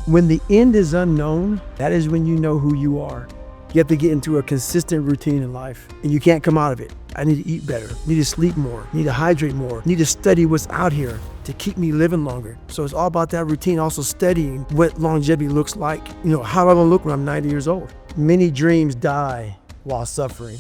When the end is unknown, that is when you know who you are. You have to get into a consistent routine in life, and you can't come out of it. I need to eat better, need to sleep more, need to hydrate more, need to study what's out here to keep me living longer. So it's all about that routine, also studying what longevity looks like. How am I gonna look when I'm 90 years old? Many dreams die while suffering.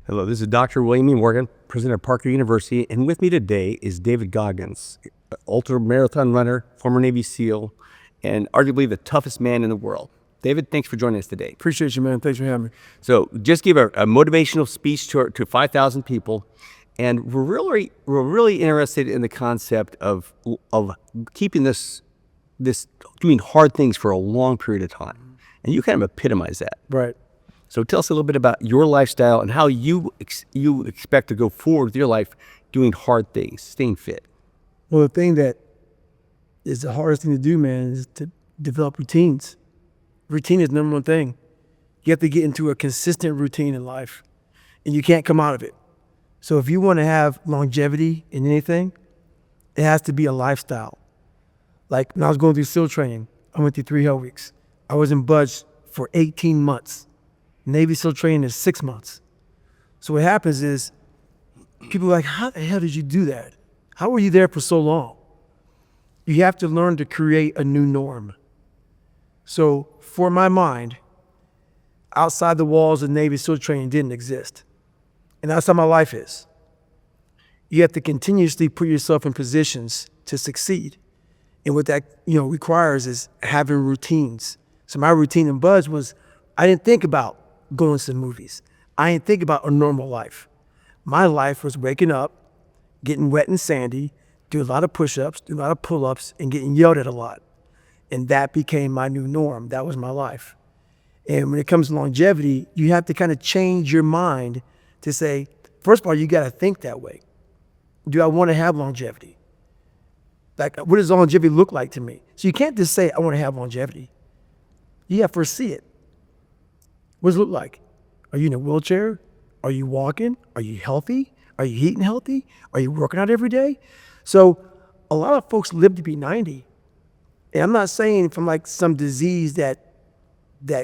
Hello, this is Dr. William E. Morgan, president of Parker University, and with me today is David Goggins, ultramarathon runner, former Navy SEAL, and arguably the toughest man in the world. David, thanks for joining us today. Appreciate you, man. Thanks for having me. So just give a motivational speech to 5,000 people, and we're really interested in the concept of keeping this doing hard things for a long period of time, and you kind of epitomize that. Right. So tell us a little bit about your lifestyle and how you expect to go forward with your life doing hard things, staying fit. Well, the thing that is the hardest thing to do, man, is to develop routines. Routine is the number one thing. You have to get into a consistent routine in life, and you can't come out of it. So if you want to have longevity in anything, it has to be a lifestyle. Like when I was going through SEAL training, I went through 3 hell weeks. I wasn't budged for 18 months. Navy SEAL training is 6 months. So what happens is people are like, how the hell did you do that? How were you there for so long? You have to learn to create a new norm. So for my mind, outside the walls of Navy SEAL training didn't exist. And that's how my life is. You have to continuously put yourself in positions to succeed. And what that requires is having routines. So my routine in Buzz was, I didn't think about going to the movies. I didn't think about a normal life. My life was waking up, getting wet and sandy, do a lot of push-ups, do a lot of pull-ups, and getting yelled at a lot. And that became my new norm. That was my life. And when it comes to longevity, you have to kind of change your mind to say, first of all, you got to think that way. Do I want to have longevity? Like, what does longevity look like to me? So you can't just say, I want to have longevity. You have to first see it. What does it look like? Are you in a wheelchair? Are you walking? Are you healthy? Are you eating healthy? Are you working out every day? So a lot of folks live to be 90. And I'm not saying from like some disease that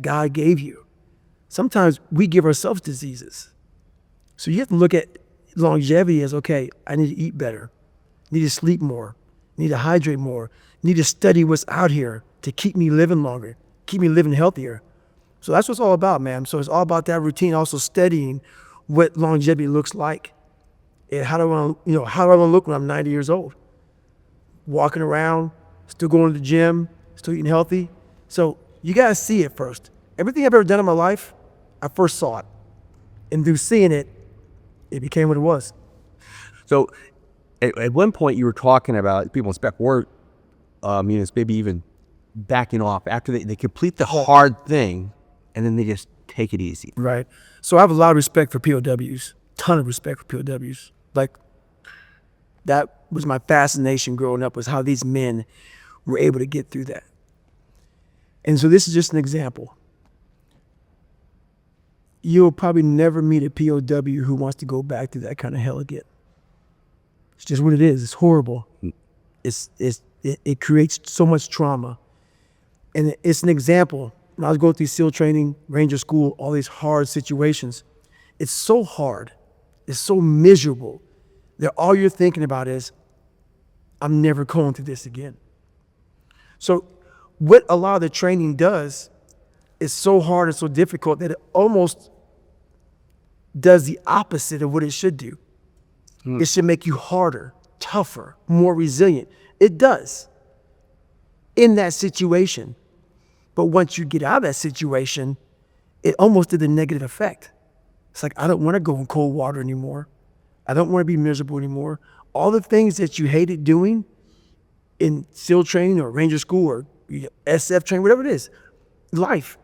God gave you. Sometimes we give ourselves diseases. So you have to look at longevity as, okay, I need to eat better, need to sleep more, need to hydrate more, need to study what's out here to keep me living longer, keep me living healthier. So that's what it's all about, man. So it's all about that routine, also studying what longevity looks like. And how do I want to look when I'm 90 years old? Walking around, still going to the gym, still eating healthy. So you got to see it first. Everything I've ever done in my life, I first saw it. And through seeing it, it became what it was. So at one point you were talking about people in spec work, units maybe even backing off after they complete the hard thing, and then they just take it easy. Right. So I have a lot of respect for POWs, ton of respect for POWs. Like, that was my fascination growing up, was how these men were able to get through that. And so this is just an example. You'll probably never meet a POW who wants to go back through that kind of hell again. It's just what it is. It's horrible. It creates so much trauma. And it's an example. When I was going through SEAL training, Ranger School, all these hard situations, it's so hard. It's so miserable that all you're thinking about is, I'm never going through this again. So what a lot of the training does is so hard and so difficult that it almost does the opposite of what it should do. It should make you harder, tougher, more resilient. It does in that situation. But once you get out of that situation, it almost did the negative effect. It's like, I don't want to go in cold water anymore. I don't want to be miserable anymore. All the things that you hated doing in SEAL training or Ranger School or SF training, whatever it is, life.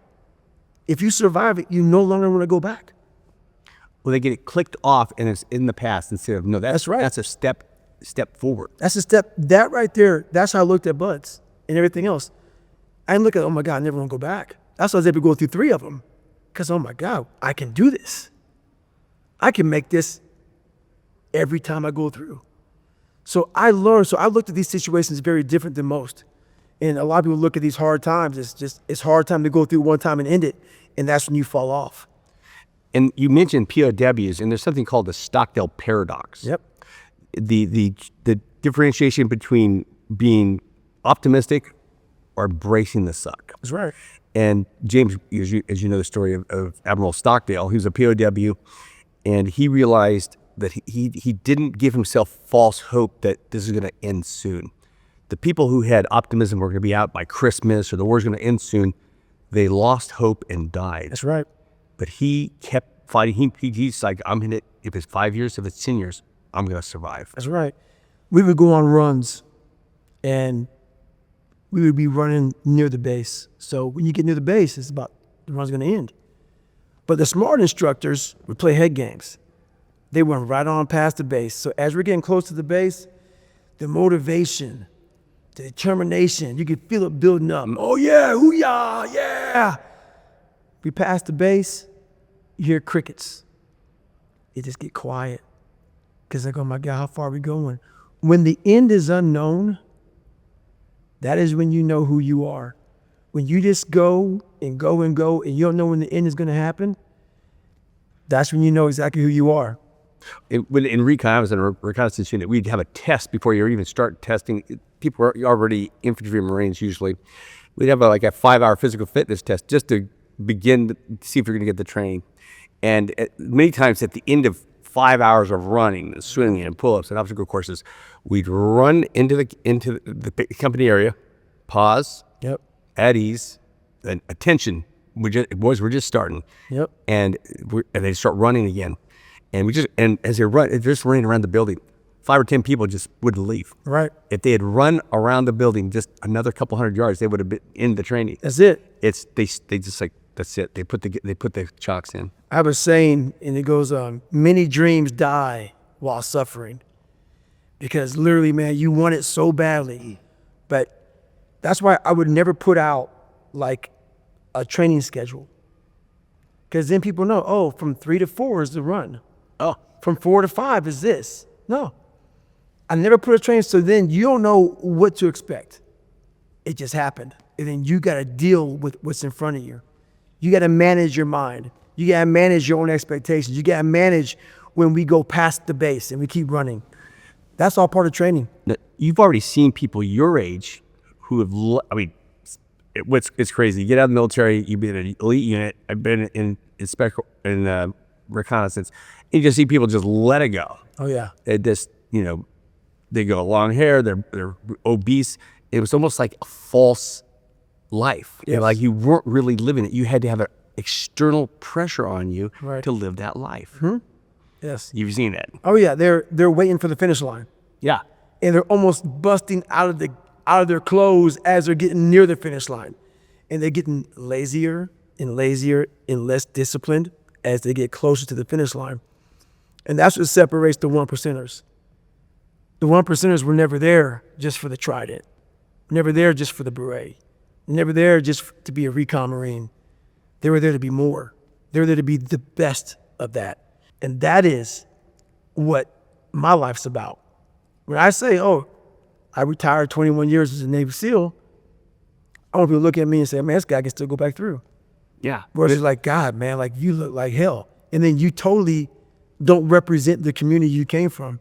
If you survive it, you no longer want to go back. Well, they get it clicked off and it's in the past instead of, no, that's right. That's a step forward. That's a step. That right there, that's how I looked at Buds and everything else. I didn't look at, oh my God, I never want to go back. That's why I was able to go through 3 of them. Because, oh my God, I can do this. I can make this every time I go through. So I looked at these situations very different than most. And a lot of people look at these hard times. It's hard time to go through one time and end it. And that's when you fall off. And you mentioned POWs, and there's something called the Stockdale paradox. Yep. The differentiation between being optimistic or embracing the suck. That's right. And James, as you know the story of Admiral Stockdale, he was a POW, and he realized that he didn't give himself false hope that this is going to end soon. The people who had optimism were going to be out by Christmas or the war's going to end soon, they lost hope and died. That's right. But he kept fighting. He's like, I'm in it. If it's 5 years, if it's 10 years, I'm going to survive. That's right. We would go on runs, and we would be running near the base. So when you get near the base, it's about the run's going to end. But the smart instructors would play head games. They went right on past the base. So as we're getting close to the base, the motivation, the determination, you can feel it building up. Oh yeah, hoo-yah, yeah. We pass the base, you hear crickets. You just get quiet. Because like, oh my God, how far are we going? When the end is unknown, that is when you know who you are. When you just go and go and go and you don't know when the end is going to happen, that's when you know exactly who you are. In recon, I was in a reconnaissance unit. We'd have a test before you even start testing. People are already infantry and Marines usually. We'd have a 5-hour physical fitness test just to begin to see if you're going to get the training. And many times at the end of 5 hours of running and swimming and pull-ups and obstacle courses, we'd run into the company area, pause, Yep. at ease, and attention. Boys, we're just starting. Yep. And they start running again. And as they run, they're just running around the building. 5 or 10 people just wouldn't leave. Right. If they had run around the building just another couple hundred yards, they would have been in the training. That's it. They just like, that's it. They put the chocks in. I have a saying, and it goes, many dreams die while suffering. Because literally, man, you want it so badly. But that's why I would never put out like a training schedule. Because then people know, oh, from 3 to 4 is the run. Oh, From 4 to 5 is this. No. I never put a training, so then you don't know what to expect. It just happened. And then you got to deal with what's in front of you. You got to manage your mind. You got to manage your own expectations. You got to manage when we go past the base and we keep running. That's all part of training. now, you've already seen people your age who have, it's crazy. You get out of the military, you've been in an elite unit. I've been in reconnaissance. And you just see people just let it go. Oh, yeah. It just, they go long hair, they're obese. It was almost like a false life. Yes. Like you weren't really living it. You had to have an external pressure on you Right. to live that life. Hmm? Yes. You've seen that. Oh, yeah. They're waiting for the finish line. Yeah. And they're almost busting out of their clothes as they're getting near the finish line. And they're getting lazier and lazier and less disciplined as they get closer to the finish line. And that's what separates the 1%ers. The 1%ers were never there just for the trident, never there just for the beret, never there just to be a recon Marine. They were there to be more. They were there to be the best of that. And that is what my life's about. When I say, oh, I retired 21 years as a Navy SEAL, I want people to look at me and say, man, this guy can still go back through. Yeah. Whereas it's like, God, man, like you look like hell. And then you totally don't represent the community you came from.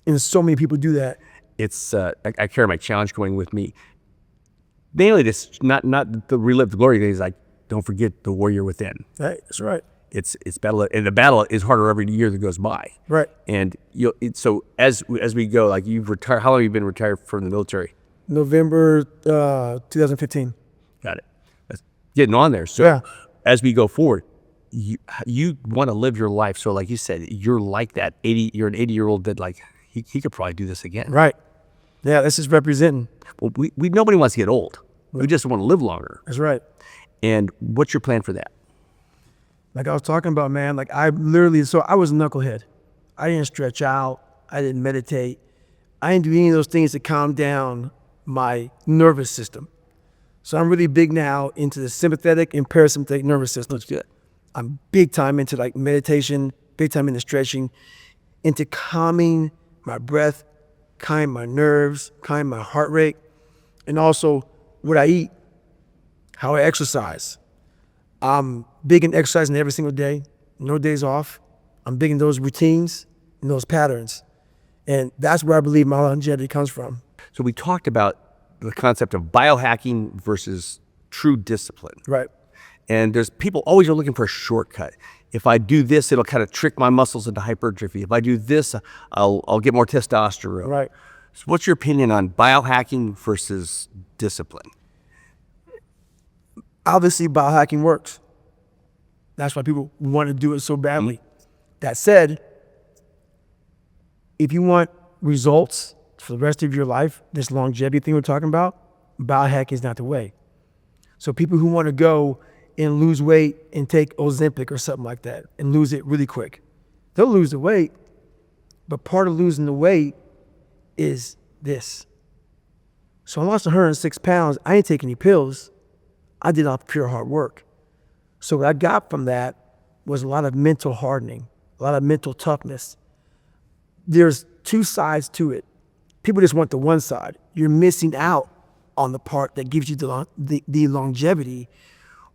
And so many people do that. It's I carry my challenge going with me. Mainly this not the relive the glory days, like don't forget the warrior within. Right, that's right. It's battle, and the battle is harder every year that goes by. Right. And so as we go, like you've retired. How long have you been retired from the military? November 2015. Got it. That's getting on there. So Yeah. as we go forward, you want to live your life. So like you said, you're like that 80. You're an 80-year-old that like he could probably do this again. Right. Yeah, this is representing. Well, we nobody wants to get old. We just want to live longer. That's right. And what's your plan for that? Like I was talking about, man, like I was a knucklehead. I didn't stretch out. I didn't meditate. I didn't do any of those things to calm down my nervous system. So I'm really big now into the sympathetic and parasympathetic nervous system. That's good. I'm big time into like meditation, big time into stretching, into calming my breath, calm my nerves, calm my heart rate, and also what I eat, how I exercise. I'm big in exercising every single day, no days off. I'm big in those routines and those patterns. And that's where I believe my longevity comes from. So we talked about the concept of biohacking versus true discipline. Right. And there's people always are looking for a shortcut. If I do this, it'll kind of trick my muscles into hypertrophy. If I do this, I'll get more testosterone. Right. So what's your opinion on biohacking versus discipline? Obviously, biohacking works. That's why people want to do it so badly. That said, if you want results for the rest of your life, this longevity thing we're talking about, biohacking is not the way. So people who want to go and lose weight and take Ozempic or something like that and lose it really quick, they'll lose the weight, but part of losing the weight is this. So I lost 106 pounds. I ain't taking any pills. I did off pure hard work. So what I got from that was a lot of mental hardening, a lot of mental toughness. There's two sides to it. People just want the one side. You're missing out on the part that gives you the longevity,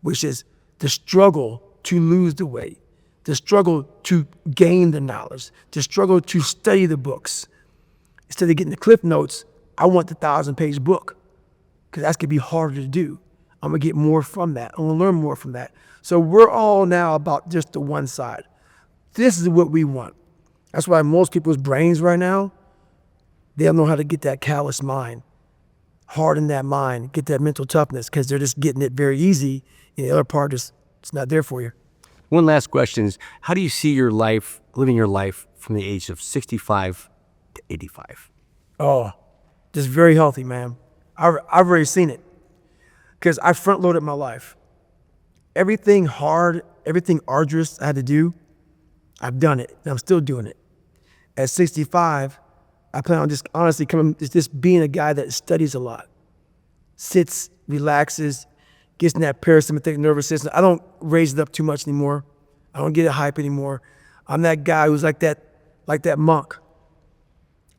which is the struggle to lose the weight, the struggle to gain the knowledge, the struggle to study the books. Instead of getting the cliff notes, I want the 1,000-page book, because that's going to be harder to do. I'm going to get more from that. I'm going to learn more from that. So we're all now about just the one side. This is what we want. That's why most people's brains right now, they don't know how to get that callous mind, harden that mind, get that mental toughness, because they're just getting it very easy, and the other part is it's not there for you. One last question is, how do you see your life, living your life from the age of 65 to 85? Oh, just very healthy, man. I've already seen it, because I front-loaded my life. Everything hard, everything arduous I had to do, I've done it, and I'm still doing it. At 65, I plan on just honestly just being a guy that studies a lot, sits, relaxes, gets in that parasympathetic nervous system. I don't raise it up too much anymore. I don't get it hype anymore. I'm that guy who's like that monk.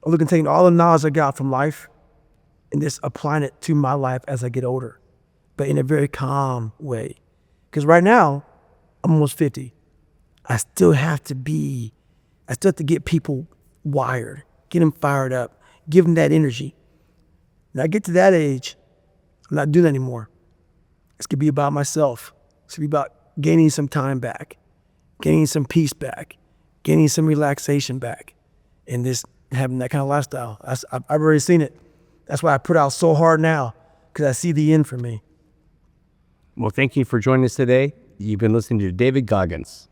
I'm looking to take all the knowledge I got from life and just applying it to my life as I get older, but in a very calm way. Because right now, I'm almost 50. I still have to get people wired, get them fired up, give them that energy. When I get to that age, I'm not doing that anymore. It's going to be about myself. It's going to be about gaining some time back, gaining some peace back, gaining some relaxation back, and just having that kind of lifestyle. I've already seen it. That's why I put out so hard now, because I see the end for me. Well, thank you for joining us today. You've been listening to David Goggins.